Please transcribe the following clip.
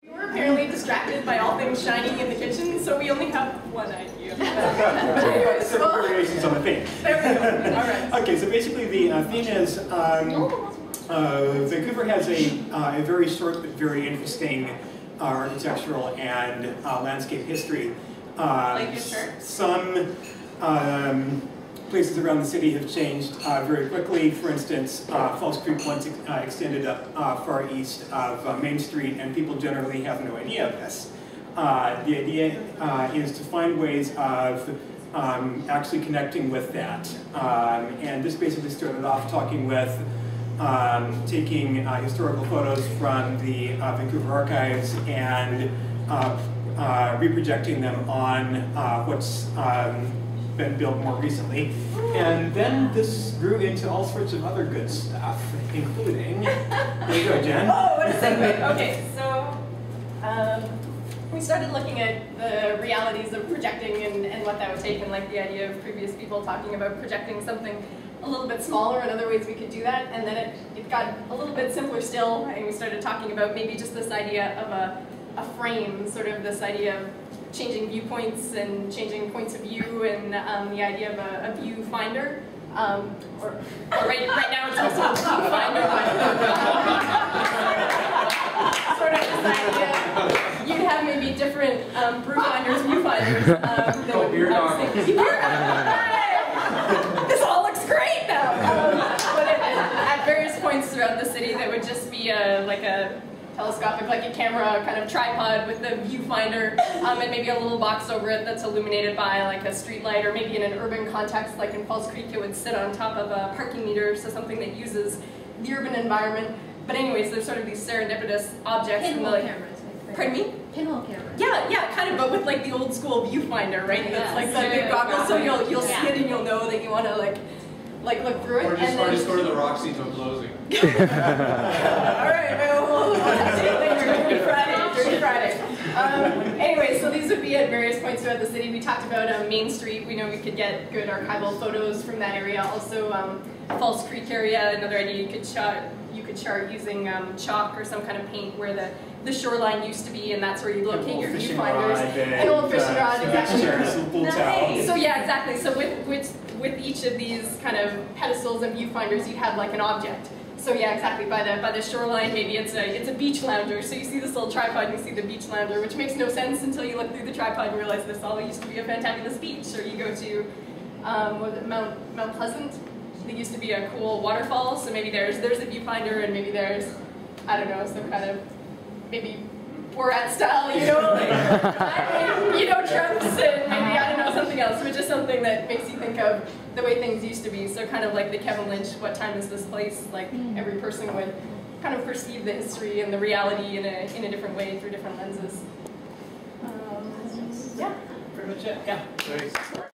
We were apparently distracted by all things shiny in the kitchen, so we only have one idea. Several variations on the theme. There we go. All right. Okay, so basically the theme is Vancouver has a very short but very interesting architectural and landscape history. Like your shirt? Some places around the city have changed very quickly. For instance, Falls Creek once extended up far east of Main Street, and people generally have no idea of this. The idea is to find ways of actually connecting with that. And this basically started off talking with taking historical photos from the Vancouver archives and reprojecting them on what's been built more recently. And then this grew into all sorts of other good stuff, including, there you go, Jen. Oh, what a segue. Okay, so we started looking at the realities of projecting and what that would take, and like the idea of previous people talking about projecting something a little bit smaller and other ways we could do that. And then it got a little bit simpler still, and we started talking about maybe just this idea of a frame, sort of this idea of changing viewpoints and changing points of view, and the idea of a viewfinder. Right now it's also a viewfinder, sort of this idea. You'd have maybe different brewfinders, viewfinders. This all looks great now. But at various points throughout the city, that would just be like a telescopic, like a camera kind of tripod with the viewfinder, and maybe a little box over it that's illuminated by like a street light, or maybe in an urban context, like in Falls Creek, it would sit on top of a parking meter, so something that uses the urban environment. But anyways, there's sort of these serendipitous objects. Pinhole cameras. Pardon me? Pinhole cameras. Yeah, kind of, but with like the old school viewfinder, right? That's like the big goggles, so you'll see it and you'll know that you want to like look through it. Or just go to the Roxy till closing. Alright, we'll see you later. Dirty Friday. Anyway, so these would be at various points throughout the city. We talked about Main Street. We know we could get good archival photos from that area. Also, Falls Creek area, another idea, you could chart using chalk or some kind of paint where the shoreline used to be, and that's where you locate your viewfinders. An old fishing rod, exactly. Nice. So yeah, exactly. So with each of these kind of pedestals and viewfinders, you'd have like an object. So yeah, exactly. By the shoreline, maybe it's a beach lounger. So you see this little tripod, and you see the beach lounger, which makes no sense until you look through the tripod and realize this all used to be a fantabulous beach. Or you go to what was it, Mount Pleasant. There used to be a cool waterfall. So maybe there's a viewfinder, and maybe there's, I don't know, some kind of maybe Borat style, you know, like trunks, and maybe, I don't know, something else, but just something that makes you think of the way things used to be. So kind of like the Kevin Lynch, what time is this place? Like every person would kind of perceive the history and the reality in a different way through different lenses. Yeah. Pretty much it, yeah. Thanks.